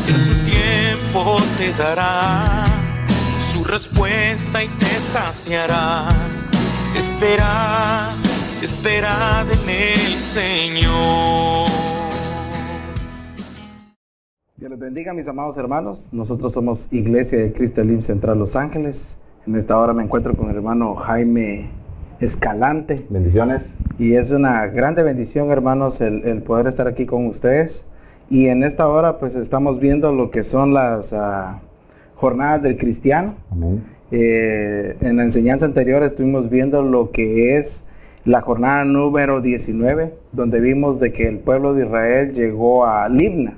En su tiempo te dará su respuesta y te saciará. Esperad en el Señor. Dios les bendiga, mis amados hermanos. Nosotros somos Iglesia de Cristo Elim Central Los Ángeles. En esta hora me encuentro con el hermano Jaime Escalante. Bendiciones. Y es una grande bendición, hermanos, el poder estar aquí con ustedes. Y en esta hora pues estamos viendo lo que son las jornadas del cristiano. Amén. En la enseñanza anterior estuvimos viendo lo que es la jornada número 19, donde vimos de que el pueblo de Israel llegó a Libna.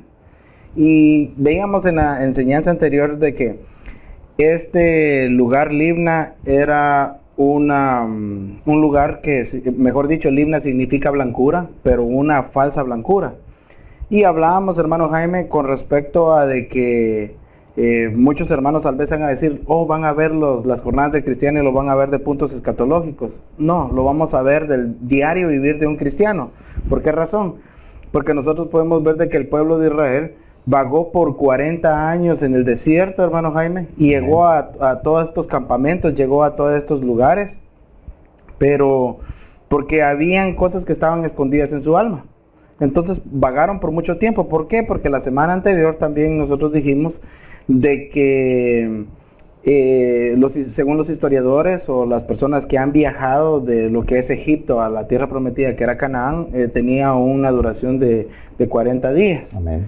Y veíamos en la enseñanza anterior de que este lugar Libna era un lugar que, mejor dicho, Libna significa blancura, pero una falsa blancura. Y hablábamos, hermano Jaime, con respecto a de que muchos hermanos tal vez van a decir, van a ver las jornadas de cristiano y lo van a ver de puntos escatológicos. No, lo vamos a ver del diario vivir de un cristiano. ¿Por qué razón? Porque nosotros podemos ver de que el pueblo de Israel vagó por 40 años en el desierto, hermano Jaime, y llegó a todos estos campamentos, llegó a todos estos lugares, pero porque habían cosas que estaban escondidas en su alma. Entonces vagaron por mucho tiempo. ¿Por qué? Porque la semana anterior también nosotros dijimos de que según los historiadores o las personas que han viajado de lo que es Egipto a la tierra prometida, que era Canaán, tenía una duración de 40 días. Amén.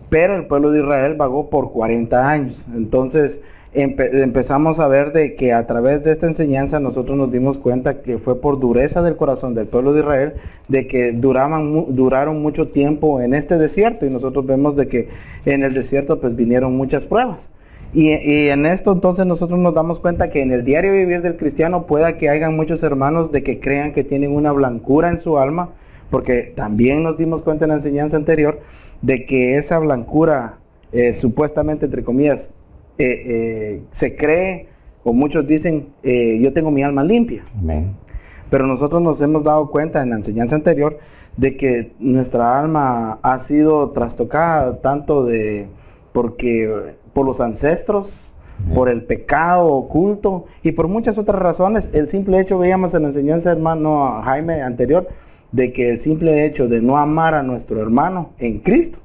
Pero el pueblo de Israel vagó por 40 años. Entonces empezamos a ver de que a través de esta enseñanza nosotros nos dimos cuenta que fue por dureza del corazón del pueblo de Israel de que duraron mucho tiempo en este desierto, y nosotros vemos de que en el desierto pues vinieron muchas pruebas. Y en esto entonces nosotros nos damos cuenta que en el diario vivir del cristiano pueda que hayan muchos hermanos de que crean que tienen una blancura en su alma, porque también nos dimos cuenta en la enseñanza anterior de que esa blancura, supuestamente, entre comillas, se cree, o muchos dicen, yo tengo mi alma limpia. Amén. Pero nosotros nos hemos dado cuenta en la enseñanza anterior de que nuestra alma ha sido trastocada tanto por los ancestros, Amén, por el pecado oculto y por muchas otras razones. El simple hecho, veíamos en la enseñanza, hermano Jaime, anterior, de que el simple hecho de no amar a nuestro hermano en Cristo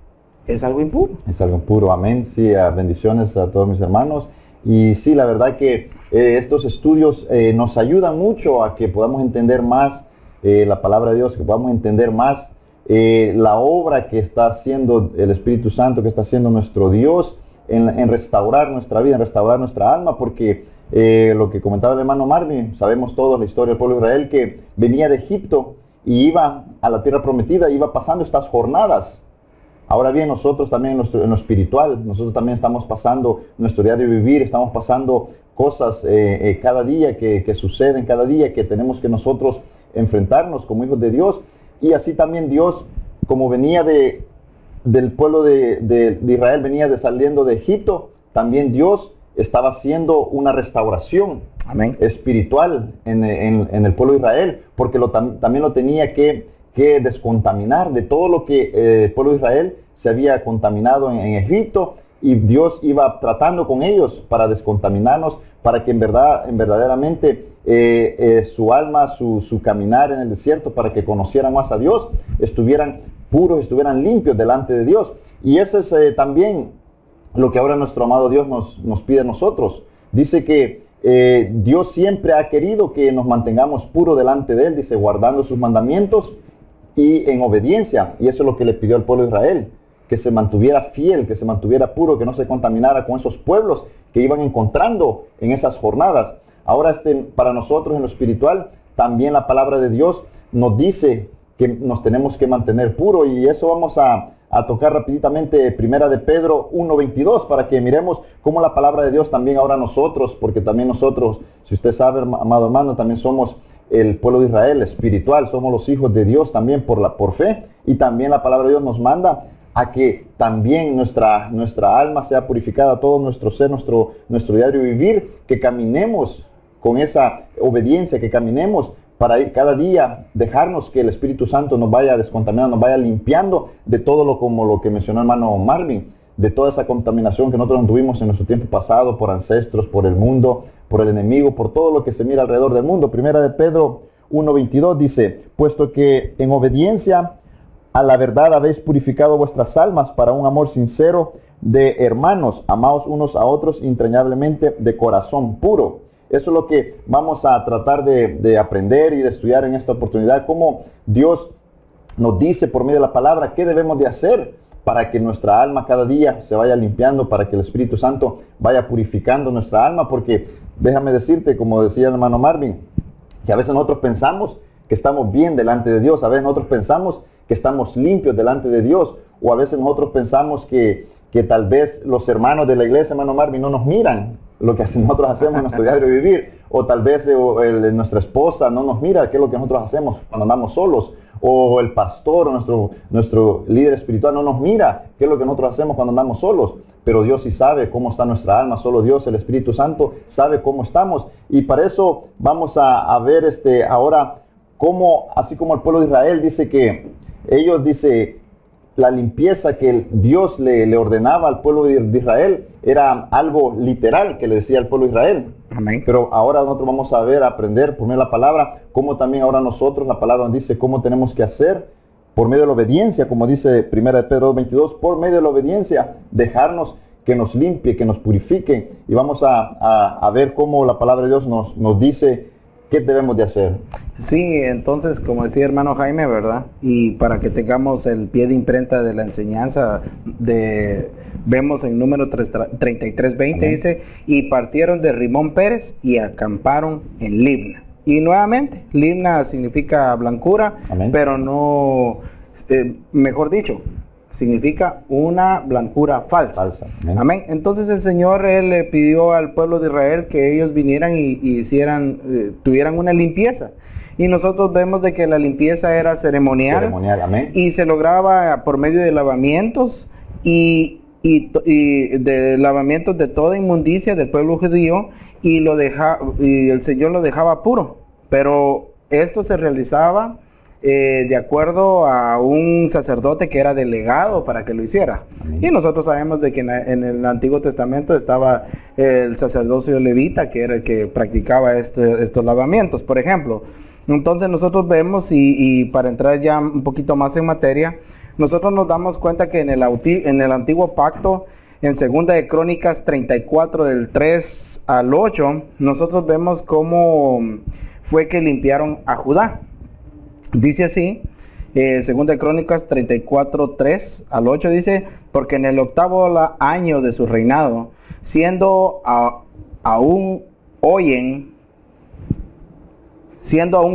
es algo impuro. Es algo impuro, amén. Sí, bendiciones a todos mis hermanos. Y sí, la verdad que estos estudios nos ayudan mucho a que podamos entender más la palabra de Dios, que podamos entender más la obra que está haciendo el Espíritu Santo, que está haciendo nuestro Dios en restaurar nuestra vida, en restaurar nuestra alma, porque lo que comentaba el hermano Marvin, sabemos todos la historia del pueblo de Israel que venía de Egipto y iba a la tierra prometida, iba pasando estas jornadas. Ahora bien, nosotros también en lo espiritual, nosotros también estamos pasando nuestro día de vivir, estamos pasando cosas cada día que suceden, cada día que tenemos que nosotros enfrentarnos como hijos de Dios. Y así también Dios, como venía del pueblo de Israel, venía saliendo de Egipto, también Dios estaba haciendo una restauración, amén, espiritual en el pueblo de Israel, porque también lo tenía que descontaminar de todo lo que el pueblo de Israel se había contaminado en Egipto, y Dios iba tratando con ellos para descontaminarnos, para que verdaderamente su alma, su caminar en el desierto, para que conocieran más a Dios, estuvieran puros, estuvieran limpios delante de Dios. Y eso es también lo que ahora nuestro amado Dios nos pide a nosotros. Dice que Dios siempre ha querido que nos mantengamos puros delante de Él, dice, guardando sus mandamientos y en obediencia. Y eso es lo que le pidió al pueblo de Israel, que se mantuviera fiel, que se mantuviera puro, que no se contaminara con esos pueblos que iban encontrando en esas jornadas. Ahora para nosotros en lo espiritual, también la palabra de Dios nos dice que nos tenemos que mantener puro, y eso vamos a tocar rapiditamente Primera de Pedro 1:22, para que miremos cómo la palabra de Dios también ahora nosotros, porque también nosotros, si usted sabe, amado hermano, también somos el pueblo de Israel espiritual, somos los hijos de Dios también por fe, y también la palabra de Dios nos manda a que también nuestra alma sea purificada, todo nuestro ser, nuestro diario vivir, que caminemos con esa obediencia, que caminemos para ir cada día, dejarnos que el Espíritu Santo nos vaya descontaminando, nos vaya limpiando de todo como lo que mencionó el hermano Marvin, de toda esa contaminación que nosotros tuvimos en nuestro tiempo pasado, por ancestros, por el mundo, por el enemigo, por todo lo que se mira alrededor del mundo. Primera de Pedro 1:22 dice, puesto que en obediencia a la verdad habéis purificado vuestras almas para un amor sincero de hermanos, amaos unos a otros entrañablemente de corazón puro. Eso es lo que vamos a tratar de aprender y de estudiar en esta oportunidad, cómo Dios nos dice por medio de la palabra qué debemos de hacer para que nuestra alma cada día se vaya limpiando, para que el Espíritu Santo vaya purificando nuestra alma, porque déjame decirte, como decía el hermano Marvin, que a veces nosotros pensamos que estamos bien delante de Dios, a veces nosotros pensamos que estamos limpios delante de Dios, o a veces nosotros pensamos que tal vez los hermanos de la iglesia, hermano Marvin, no nos miran lo que nosotros hacemos en nuestro diario vivir, o tal vez nuestra esposa no nos mira qué es lo que nosotros hacemos cuando andamos solos, o el pastor, o nuestro líder espiritual no nos mira qué es lo que nosotros hacemos cuando andamos solos, pero Dios sí sabe cómo está nuestra alma, solo Dios, el Espíritu Santo, sabe cómo estamos, y para eso vamos a ver ahora cómo, así como el pueblo de Israel dice que ellos, la limpieza que Dios le ordenaba al pueblo de Israel era algo literal que le decía al pueblo de Israel. Amén. Pero ahora nosotros vamos a aprender por medio de la palabra, cómo también ahora nosotros, la palabra nos dice cómo tenemos que hacer por medio de la obediencia, como dice 1 de Pedro 22, por medio de la obediencia, dejarnos que nos limpie, que nos purifique. Y vamos a ver cómo la palabra de Dios nos dice qué debemos de hacer. Sí, entonces, como decía hermano Jaime, ¿verdad? Y para que tengamos el pie de imprenta de la enseñanza, vemos en número 33:20, dice, y partieron de Rimón Pérez y acamparon en Libna. Y nuevamente, Libna significa blancura, amén, pero no, mejor dicho, significa una blancura falsa. Amén. Amén. Entonces el Señor, Él le pidió al pueblo de Israel que ellos vinieran y tuvieran una limpieza. Y nosotros vemos de que la limpieza era ceremonial, amén, y se lograba por medio de lavamientos y de lavamientos de toda inmundicia del pueblo judío, y el Señor lo dejaba puro. Pero esto se realizaba de acuerdo a un sacerdote que era delegado para que lo hiciera. Amén. Y nosotros sabemos de que en el Antiguo Testamento estaba el sacerdocio levita, que era el que practicaba estos lavamientos, por ejemplo. Entonces nosotros vemos, y para entrar ya un poquito más en materia, nosotros nos damos cuenta que en el Antiguo Pacto, en 2 de Crónicas 34, del 3 al 8, nosotros vemos cómo fue que limpiaron a Judá. Dice así, 2 de Crónicas 34, 3 al 8, dice, porque en el 8º año de su reinado, siendo aún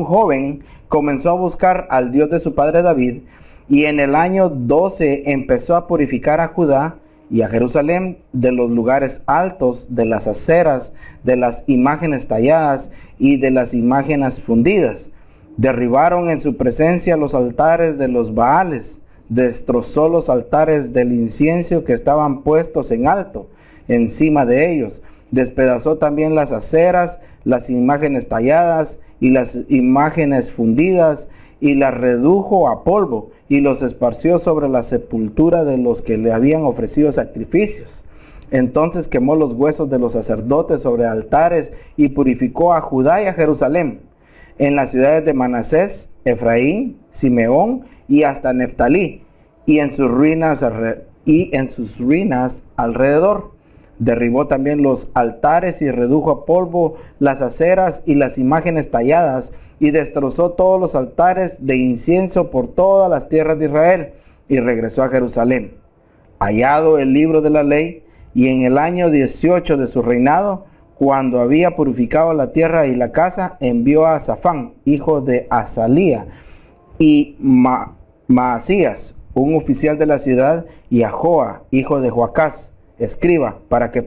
joven, comenzó a buscar al Dios de su padre David, y en el año 12 empezó a purificar a Judá y a Jerusalén de los lugares altos, de las aceras, de las imágenes talladas y de las imágenes fundidas. Derribaron en su presencia los altares de los Baales, destrozó los altares del incienso que estaban puestos en alto, encima de ellos. Despedazó también las aceras, las imágenes talladas y las imágenes fundidas, y las redujo a polvo, y los esparció sobre la sepultura de los que le habían ofrecido sacrificios. Entonces quemó los huesos de los sacerdotes sobre altares, y purificó a Judá y a Jerusalén, en las ciudades de Manasés, Efraín, Simeón y hasta Neftalí, y en sus ruinas alrededor. Derribó también los altares y redujo a polvo las aceras y las imágenes talladas, y destrozó todos los altares de incienso por todas las tierras de Israel, y regresó a Jerusalén. Hallado el libro de la ley, y en el año 18 de su reinado, cuando había purificado la tierra y la casa, envió a Safán, hijo de Azalía, y Maasías, un oficial de la ciudad, y a Joa, hijo de Joacás, escriba, para que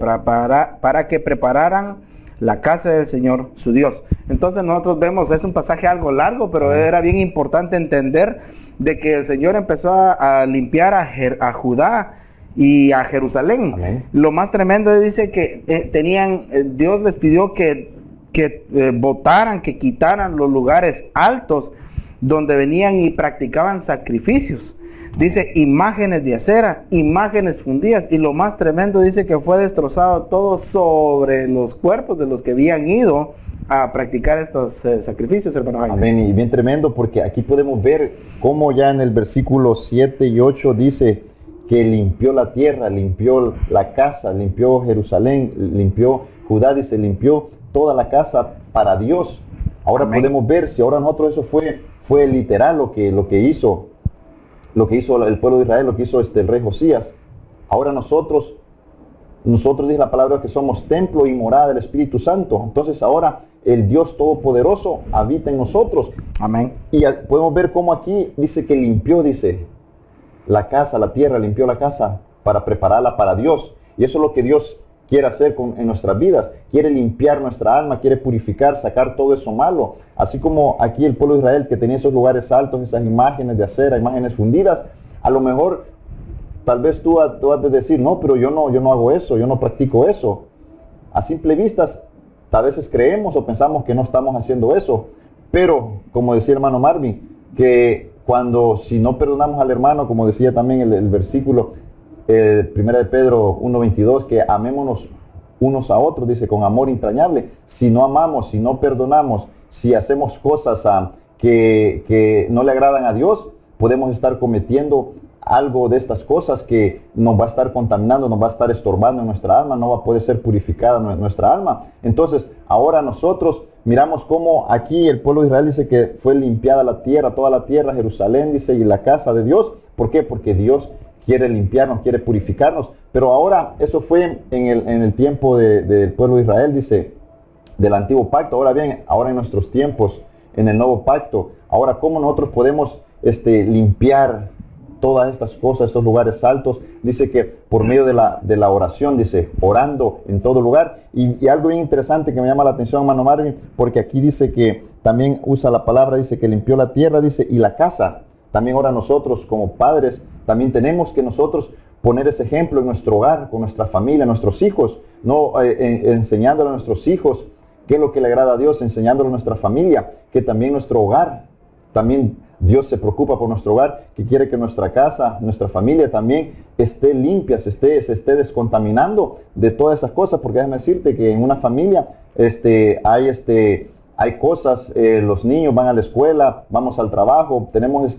prepararan la casa del Señor su Dios. Entonces nosotros vemos, es un pasaje algo largo, pero era bien importante entender de que el Señor empezó a limpiar a Judá y a Jerusalén. Amén. Lo más tremendo dice que Dios les pidió que botaran, que quitaran los lugares altos donde venían y practicaban sacrificios. Dice imágenes de acera, imágenes fundidas, y lo más tremendo dice que fue destrozado todo sobre los cuerpos de los que habían ido a practicar estos sacrificios, hermano Jaime. Amén, y bien tremendo, porque aquí podemos ver cómo ya en el versículo 7 y 8 dice que limpió la tierra, limpió la casa, limpió Jerusalén, limpió Judá, dice, limpió toda la casa para Dios. Ahora Amén. Podemos ver si ahora nosotros eso fue literal lo que hizo el pueblo de Israel, lo que hizo el rey Josías. Ahora nosotros dice la palabra que somos templo y morada del Espíritu Santo. Entonces ahora el Dios Todopoderoso habita en nosotros. Amén. Y podemos ver cómo aquí dice que limpió, dice, la casa, la tierra, limpió la casa para prepararla para Dios. Y eso es lo que Dios quiere hacer en nuestras vidas. Quiere limpiar nuestra alma, quiere purificar, sacar todo eso malo. Así como aquí el pueblo de Israel, que tenía esos lugares altos, esas imágenes de acera, imágenes fundidas, a lo mejor tal vez tú has de decir, no, pero yo no hago eso, yo no practico eso. A simple vista, a veces creemos o pensamos que no estamos haciendo eso. Pero, como decía el hermano Marvin, que si no perdonamos al hermano, como decía también el versículo, 1 de Pedro 1:22, que amémonos unos a otros, dice, con amor entrañable. Si no amamos, si no perdonamos, si hacemos cosas que no le agradan a Dios, podemos estar cometiendo algo de estas cosas que nos va a estar contaminando, nos va a estar estorbando en nuestra alma, no va a poder ser purificada nuestra alma. Entonces, ahora nosotros miramos cómo aquí el pueblo de Israel dice que fue limpiada la tierra, toda la tierra, Jerusalén, dice, y la casa de Dios. ¿Por qué? Porque Dios quiere limpiarnos, quiere purificarnos. Pero ahora, eso fue en el tiempo del pueblo de Israel, dice, del antiguo pacto. Ahora bien, ahora en nuestros tiempos, en el nuevo pacto, ahora cómo nosotros podemos limpiar todas estas cosas, estos lugares altos. Dice que por medio de la oración, dice, orando en todo lugar. Y algo bien interesante que me llama la atención, hermano Marvin, porque aquí dice que también usa la palabra, dice que limpió la tierra, dice, y la casa. También ahora nosotros como padres, también tenemos que nosotros poner ese ejemplo en nuestro hogar, con nuestra familia, nuestros hijos, no enseñándole a nuestros hijos qué es lo que le agrada a Dios, enseñándole a nuestra familia, que también nuestro hogar, también Dios se preocupa por nuestro hogar, que quiere que nuestra casa, nuestra familia también esté limpia, se esté descontaminando de todas esas cosas, porque déjame decirte que en una familia hay cosas, los niños van a la escuela, vamos al trabajo, tenemos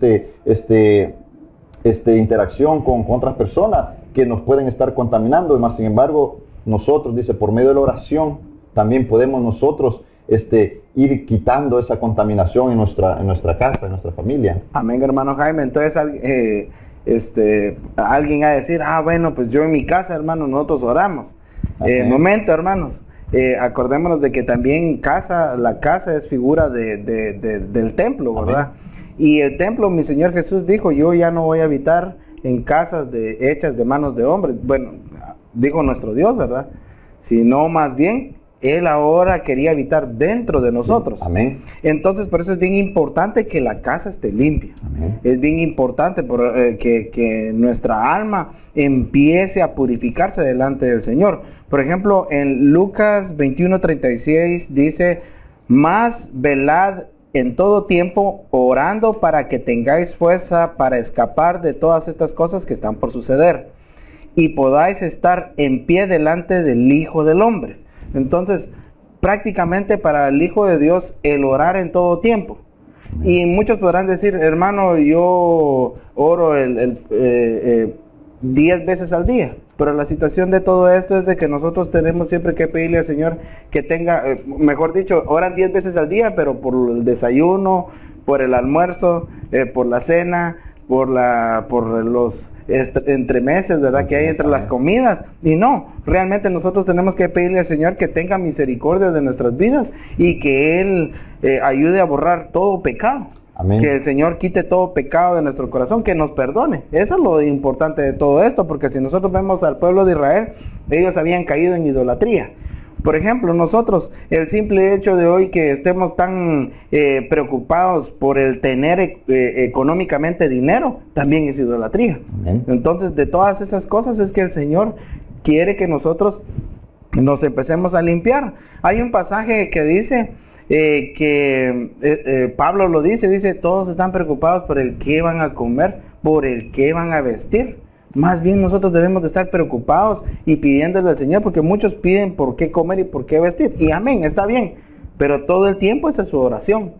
interacción con otras personas que nos pueden estar contaminando, y más sin embargo, nosotros, dice, por medio de la oración, también podemos nosotros ir quitando esa contaminación en nuestra casa, en nuestra familia. Amén, hermano Jaime. Entonces alguien va a decir, bueno, pues yo en mi casa, hermano, nosotros oramos. Momento, hermanos. Acordémonos de que también la casa es figura del templo, ¿verdad? Amén. Y el templo, mi Señor Jesús dijo, yo ya no voy a habitar en casas hechas de manos de hombres. Bueno, digo nuestro Dios, ¿verdad? Sino más bien, Él ahora quería habitar dentro de nosotros. Amén. Entonces, por eso es bien importante que la casa esté limpia. Amén. Es bien importante que nuestra alma empiece a purificarse delante del Señor. Por ejemplo, en Lucas 21:36 dice, más velad en todo tiempo, orando para que tengáis fuerza para escapar de todas estas cosas que están por suceder, y podáis estar en pie delante del Hijo del Hombre. Entonces, prácticamente para el Hijo de Dios, el orar en todo tiempo. Amén. Y muchos podrán decir, hermano, yo oro 10 veces al día. Pero la situación de todo esto es de que nosotros tenemos siempre que pedirle al Señor que tenga, mejor dicho, oran 10 veces al día, pero por el desayuno, por el almuerzo, por la cena, por los entremeses, ¿verdad? Que hay entre las comidas. Y no, realmente nosotros tenemos que pedirle al Señor que tenga misericordia de nuestras vidas y que Él ayude a borrar todo pecado. Amén. Que el Señor quite todo pecado de nuestro corazón, que nos perdone. Eso es lo importante de todo esto, porque si nosotros vemos al pueblo de Israel, ellos habían caído en idolatría. Por ejemplo, nosotros, el simple hecho de hoy que estemos tan preocupados por el tener económicamente dinero, también es idolatría. Amén. Entonces, de todas esas cosas es que el Señor quiere que nosotros nos empecemos a limpiar. Hay un pasaje que dice Pablo lo dice, todos están preocupados por el qué van a comer. por el que van a vestir. Más bien nosotros debemos de estar preocupados y pidiéndole al Señor, porque muchos piden por qué comer y por qué vestir. Y amén, está bien, pero todo el tiempo esa es su oración.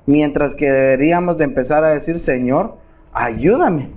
Mientras que deberíamos de empezar a decir, Señor, ayúdame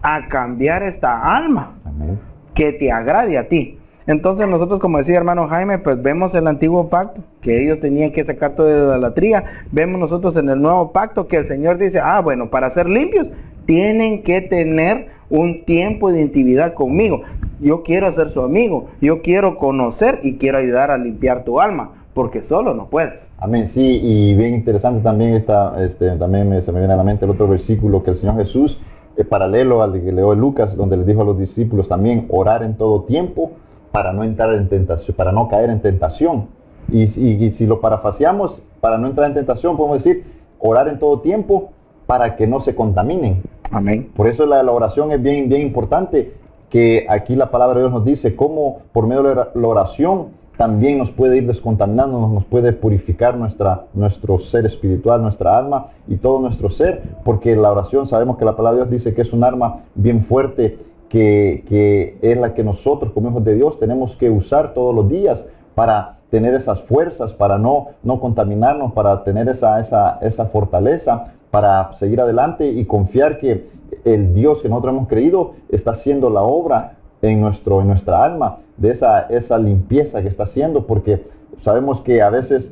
a cambiar esta alma, Amén. que te agrade a ti. Entonces nosotros, como decía hermano Jaime, pues vemos el antiguo pacto, que ellos tenían que sacar todo de la idolatría. Vemos nosotros en el nuevo pacto que el Señor dice, bueno, para ser limpios, tienen que tener un tiempo de intimidad conmigo. Yo quiero ser su amigo, yo quiero conocer y quiero ayudar a limpiar tu alma, porque solo no puedes. Amén, sí, y bien interesante también también se me viene a la mente el otro versículo que el Señor Jesús, paralelo al que leo en Lucas, donde les dijo a los discípulos también, orar en todo tiempo para no entrar en tentación, para no caer en tentación. Y si lo parafraseamos, para no entrar en tentación, podemos decir, orar en todo tiempo para que no se contaminen. Amén. Por eso la oración es bien importante, que aquí la palabra de Dios nos dice cómo por medio de la oración también nos puede ir descontaminando, nos puede purificar nuestro ser espiritual, nuestra alma y todo nuestro ser, porque la oración, sabemos que la palabra de Dios dice que es un arma bien fuerte, que es la que nosotros como hijos de Dios tenemos que usar todos los días para tener esas fuerzas, para no contaminarnos, para tener esa fortaleza, para seguir adelante y confiar que el Dios que nosotros hemos creído está haciendo la obra en nuestra alma, de esa limpieza que está haciendo, porque sabemos que a veces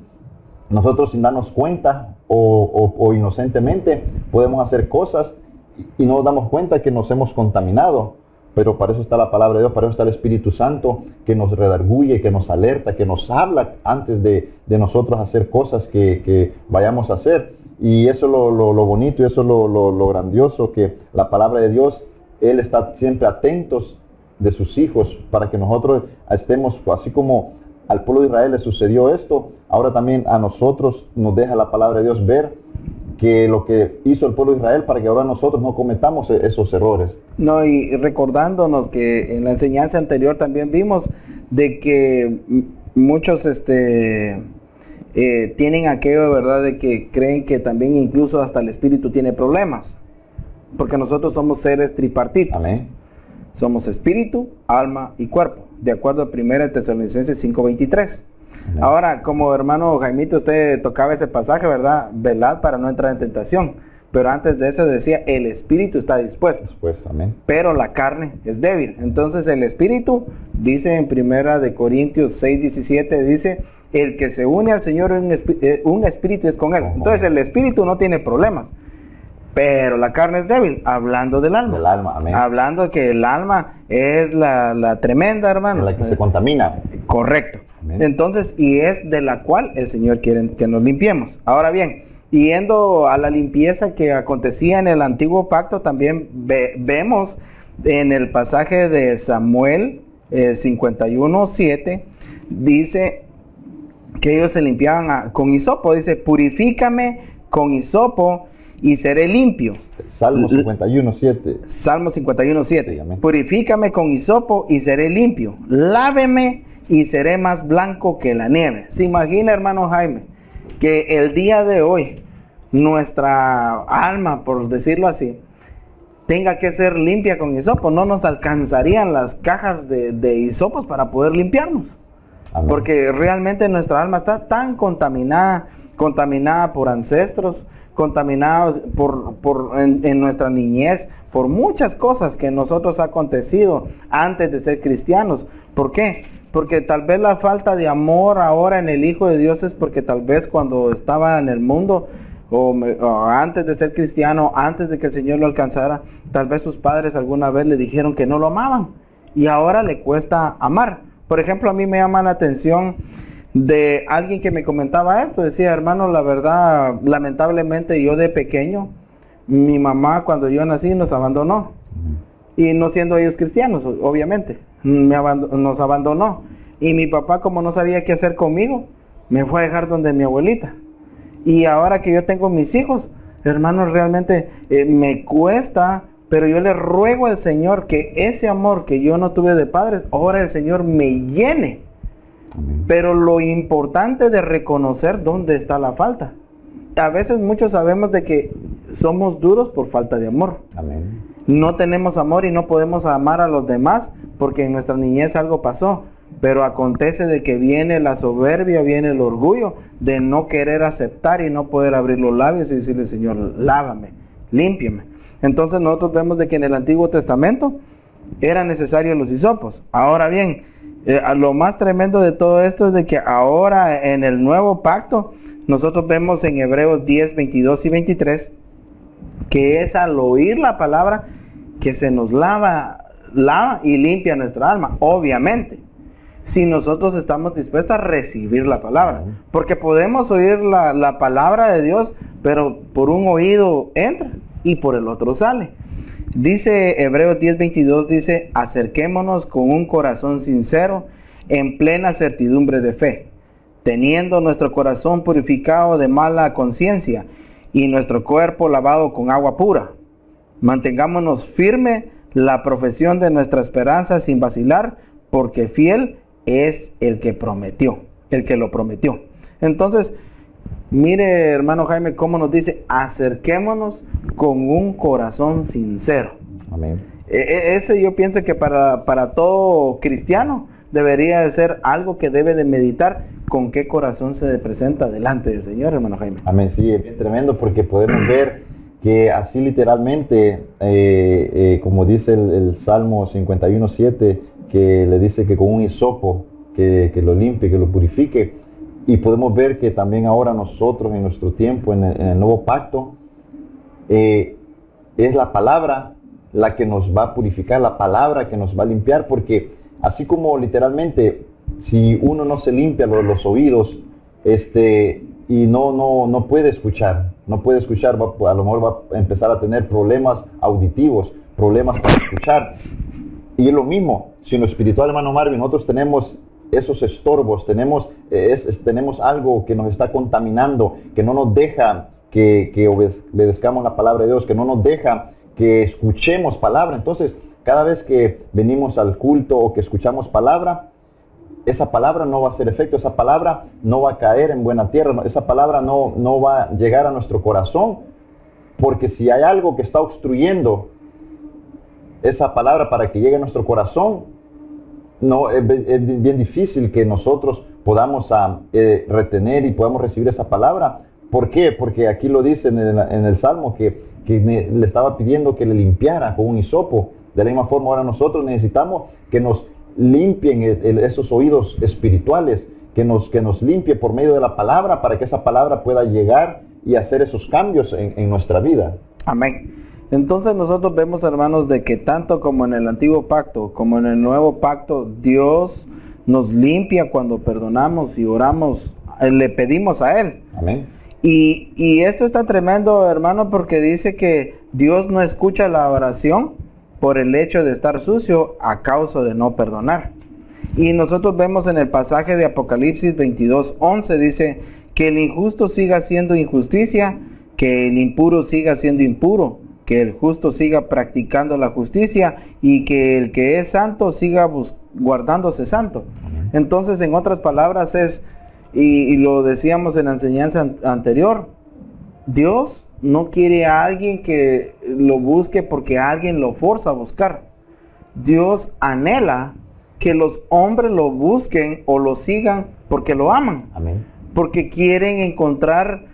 nosotros sin darnos cuenta o inocentemente podemos hacer cosas y no nos damos cuenta que nos hemos contaminado. Pero para eso está la palabra de Dios, para eso está el Espíritu Santo, que nos redarguye, que nos alerta, que nos habla antes de nosotros hacer cosas que vayamos a hacer. Y eso es lo bonito y eso es lo grandioso, que la palabra de Dios, Él está siempre atentos de sus hijos, para que nosotros estemos, así como al pueblo de Israel le sucedió esto, ahora también a nosotros nos deja la palabra de Dios ver que lo que hizo el pueblo de Israel, para que ahora nosotros no cometamos esos errores. No, y recordándonos que en la enseñanza anterior también vimos de que muchos tienen aquello, ¿verdad?, de que creen que también incluso hasta el espíritu tiene problemas, porque nosotros somos seres tripartitos. Amén. Somos espíritu, alma y cuerpo, de acuerdo a 1 Tesalonicenses 5:23. Amén. Ahora, como hermano Jaimito, usted tocaba ese pasaje, ¿verdad? Velad para no entrar en tentación. Pero antes de eso decía, el espíritu está dispuesto. Amén. Pero la carne es débil. Entonces el espíritu, dice en 1 Corintios 6:17, dice, el que se une al Señor, un espíritu es con él. Entonces el espíritu no tiene problemas. Pero la carne es débil, hablando del alma. Del alma, amén. Hablando que el alma es la tremenda, hermano. Es la que se contamina. Correcto. Amén. Entonces, y es de la cual el Señor quiere que nos limpiemos. Ahora bien, yendo a la limpieza que acontecía en el antiguo pacto, también vemos en el pasaje de Samuel 51:7, dice que ellos se limpiaban con hisopo. Dice, purifícame con hisopo y seré limpio. Salmo 51:7. Salmo 51:7. Sí, amén. Purifícame con hisopo y seré limpio. Láveme y seré más blanco que la nieve. ¿Se imagina, hermano Jaime, que el día de hoy nuestra alma, por decirlo así, tenga que ser limpia con hisopo? No nos alcanzarían las cajas de hisopos para poder limpiarnos. Amén. Porque realmente nuestra alma está tan contaminada por ancestros, contaminados en nuestra niñez, por muchas cosas que nosotros ha acontecido antes de ser cristianos. ¿Por qué? Porque tal vez la falta de amor ahora en el Hijo de Dios es porque tal vez cuando estaba en el mundo o antes de ser cristiano, antes de que el Señor lo alcanzara, tal vez sus padres alguna vez le dijeron que no lo amaban y ahora le cuesta amar. Por ejemplo, a mí me llama la atención de alguien que me comentaba esto. Decía, hermano, la verdad, lamentablemente yo de pequeño, mi mamá cuando yo nací nos abandonó. Y no siendo ellos cristianos, obviamente, nos abandonó. Y mi papá, como no sabía qué hacer conmigo, me fue a dejar donde mi abuelita. Y ahora que yo tengo mis hijos, hermano, realmente me cuesta, pero yo le ruego al Señor que ese amor que yo no tuve de padres, ahora el Señor me llene. Amén. Pero lo importante de reconocer dónde está la falta. A veces muchos sabemos de que somos duros por falta de amor. Amén. No tenemos amor y no podemos amar a los demás porque en nuestra niñez algo pasó. Pero acontece de que viene la soberbia, viene el orgullo de no querer aceptar y no poder abrir los labios y decirle, Señor, lávame, límpiame. Entonces nosotros vemos de que en el Antiguo Testamento eran necesarios los hisopos. Ahora bien, lo más tremendo de todo esto es de que ahora en el nuevo pacto, nosotros vemos en Hebreos 10, 22 y 23, que es al oír la palabra que se nos lava y limpia nuestra alma, obviamente. Si nosotros estamos dispuestos a recibir la palabra. Porque podemos oír la palabra de Dios, pero por un oído entra y por el otro sale. Dice Hebreos 10:22, dice, acerquémonos con un corazón sincero, en plena certidumbre de fe, teniendo nuestro corazón purificado de mala conciencia y nuestro cuerpo lavado con agua pura. Mantengámonos firme la profesión de nuestra esperanza sin vacilar, porque fiel es el que prometió, el que lo prometió. Entonces, mire, hermano Jaime, cómo nos dice, acerquémonos con un corazón sincero. Amén. Ese yo pienso que para todo cristiano debería de ser algo que debe de meditar, con qué corazón se presenta delante del Señor, hermano Jaime. Amén, sí, es bien tremendo porque podemos ver que así literalmente, como dice el Salmo 51:7, que le dice que con un hisopo que lo limpie, que lo purifique. Y podemos ver que también ahora nosotros en nuestro tiempo, en el nuevo pacto, es la palabra la que nos va a purificar, la palabra que nos va a limpiar, porque así como literalmente, si uno no se limpia los oídos, y no puede escuchar, a lo mejor va a empezar a tener problemas auditivos, problemas para escuchar. Y es lo mismo, si en lo espiritual, hermano Marvin, nosotros tenemos esos estorbos, tenemos algo que nos está contaminando, que no nos deja que obedezcamos la palabra de Dios, que no nos deja que escuchemos palabra. Entonces, cada vez que venimos al culto o que escuchamos palabra, esa palabra no va a hacer efecto, esa palabra no va a caer en buena tierra, esa palabra no va a llegar a nuestro corazón, porque si hay algo que está obstruyendo esa palabra para que llegue a nuestro corazón, es bien difícil que nosotros podamos retener y podamos recibir esa palabra. ¿Por qué? Porque aquí lo dice en el Salmo que le estaba pidiendo que le limpiara con un hisopo. De la misma forma, ahora nosotros necesitamos que nos limpien esos oídos espirituales, que nos limpie por medio de la palabra, para que esa palabra pueda llegar y hacer esos cambios en nuestra vida. Amén. Entonces nosotros vemos, hermanos, de que tanto como en el antiguo pacto como en el nuevo pacto, Dios nos limpia cuando perdonamos y oramos, le pedimos a Él. Amén. Y esto está tremendo, hermano, porque dice que Dios no escucha la oración por el hecho de estar sucio a causa de no perdonar. Y nosotros vemos en el pasaje de Apocalipsis 22:11, dice que el injusto siga haciendo injusticia, que el impuro siga siendo impuro, que el justo siga practicando la justicia y que el que es santo siga guardándose santo. Amén. Entonces, en otras palabras y lo decíamos en la enseñanza anterior, Dios no quiere a alguien que lo busque porque alguien lo forza a buscar. Dios anhela que los hombres lo busquen o lo sigan porque lo aman. Amén. Porque quieren encontrar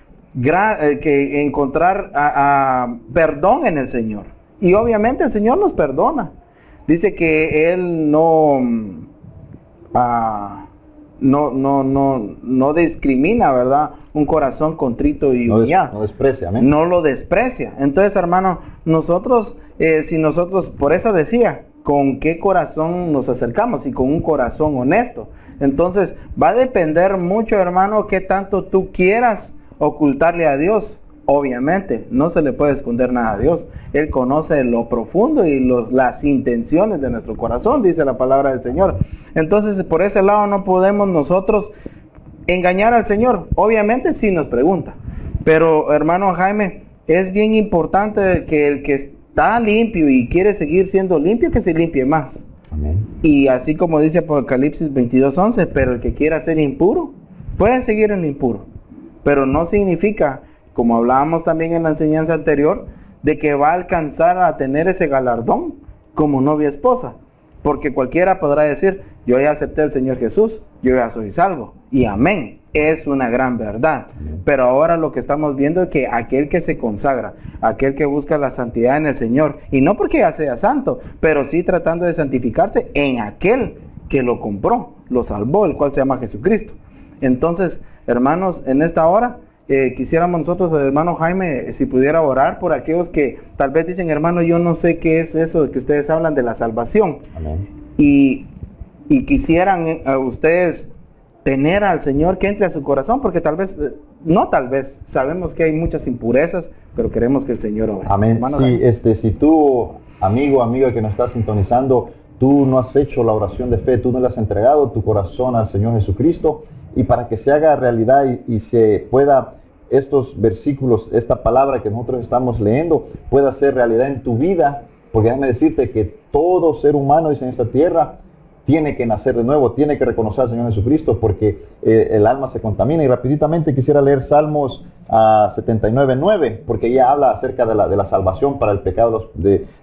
perdón en el Señor. Y obviamente el Señor nos perdona. Dice que Él no discrimina, ¿verdad? Un corazón contrito y humillado. No desprecia, amén. No lo desprecia. Entonces, hermano, nosotros, por eso decía, ¿con qué corazón nos acercamos? Y con un corazón honesto. Entonces, va a depender mucho, hermano, qué tanto tú quieras ocultarle a Dios. Obviamente, no se le puede esconder nada a Dios. Él conoce lo profundo y las intenciones de nuestro corazón, dice la palabra del Señor. Entonces, por ese lado no podemos nosotros engañar al Señor. Obviamente sí nos pregunta. Pero, hermano Jaime, es bien importante que el que está limpio y quiere seguir siendo limpio, que se limpie más. Amén. Y así como dice Apocalipsis 22:11, pero el que quiera ser impuro, puede seguir en lo impuro. Pero no significa, como hablábamos también en la enseñanza anterior, de que va a alcanzar a tener ese galardón como novia esposa. Porque cualquiera podrá decir, yo ya acepté al Señor Jesús, yo ya soy salvo. Y amén, es una gran verdad. Pero ahora lo que estamos viendo es que aquel que se consagra, aquel que busca la santidad en el Señor, y no porque ya sea santo, pero sí tratando de santificarse en aquel que lo compró, lo salvó, el cual se llama Jesucristo. Entonces, hermanos, en esta hora, quisiéramos nosotros, el hermano Jaime, si pudiera orar por aquellos que tal vez dicen, hermano, yo no sé qué es eso de que ustedes hablan de la salvación. Amén. Y quisieran ustedes tener al Señor que entre a su corazón, porque tal vez, no tal vez, sabemos que hay muchas impurezas, pero queremos que el Señor obre. Amén. Hermano Sí, Jaime. si tú, amiga que nos estás sintonizando, tú no has hecho la oración de fe, tú no le has entregado tu corazón al Señor Jesucristo, y para que se haga realidad y se pueda, estos versículos, esta palabra que nosotros estamos leyendo, pueda ser realidad en tu vida, porque déjame decirte que todo ser humano en esta tierra tiene que nacer de nuevo, tiene que reconocer al Señor Jesucristo, porque el alma se contamina. Y rapiditamente quisiera leer Salmos 79:9, porque ya habla acerca de la salvación para el pecado,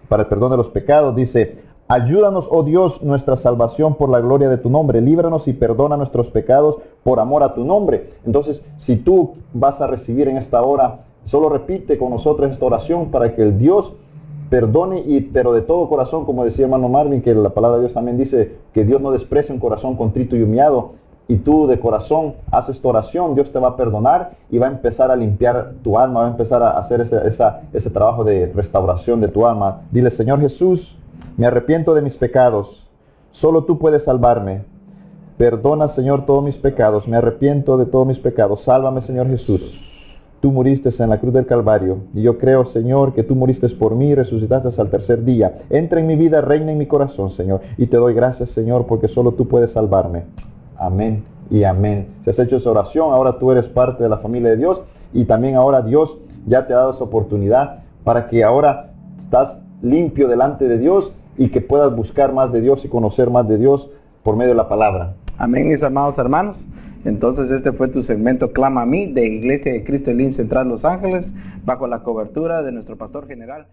para el perdón de los pecados. Dice: ayúdanos, oh Dios, nuestra salvación por la gloria de tu nombre. Líbranos y perdona nuestros pecados por amor a tu nombre. Entonces, si tú vas a recibir en esta hora, solo repite con nosotros esta oración para que el Dios perdone, pero de todo corazón, como decía hermano Marvin, que la palabra de Dios también dice que Dios no desprecia un corazón contrito y humillado. Y tú de corazón haces tu oración, Dios te va a perdonar y va a empezar a limpiar tu alma, va a empezar a hacer ese trabajo de restauración de tu alma. Dile: Señor Jesús, me arrepiento de mis pecados, solo tú puedes salvarme. Perdona, Señor, todos mis pecados, me arrepiento de todos mis pecados, sálvame, Señor Jesús. Tú muriste en la cruz del Calvario, y yo creo, Señor, que tú muriste por mí y resucitaste al tercer día. Entra en mi vida, reina en mi corazón, Señor, y te doy gracias, Señor, porque solo tú puedes salvarme. Amén y amén. Si has hecho esa oración, ahora tú eres parte de la familia de Dios, y también ahora Dios ya te ha dado esa oportunidad para que ahora estás limpio delante de Dios y que puedas buscar más de Dios y conocer más de Dios por medio de la palabra. Amén, mis amados hermanos. Entonces este fue tu segmento Clama a mí, de Iglesia de Cristo Elim Central Los Ángeles, bajo la cobertura de nuestro pastor general.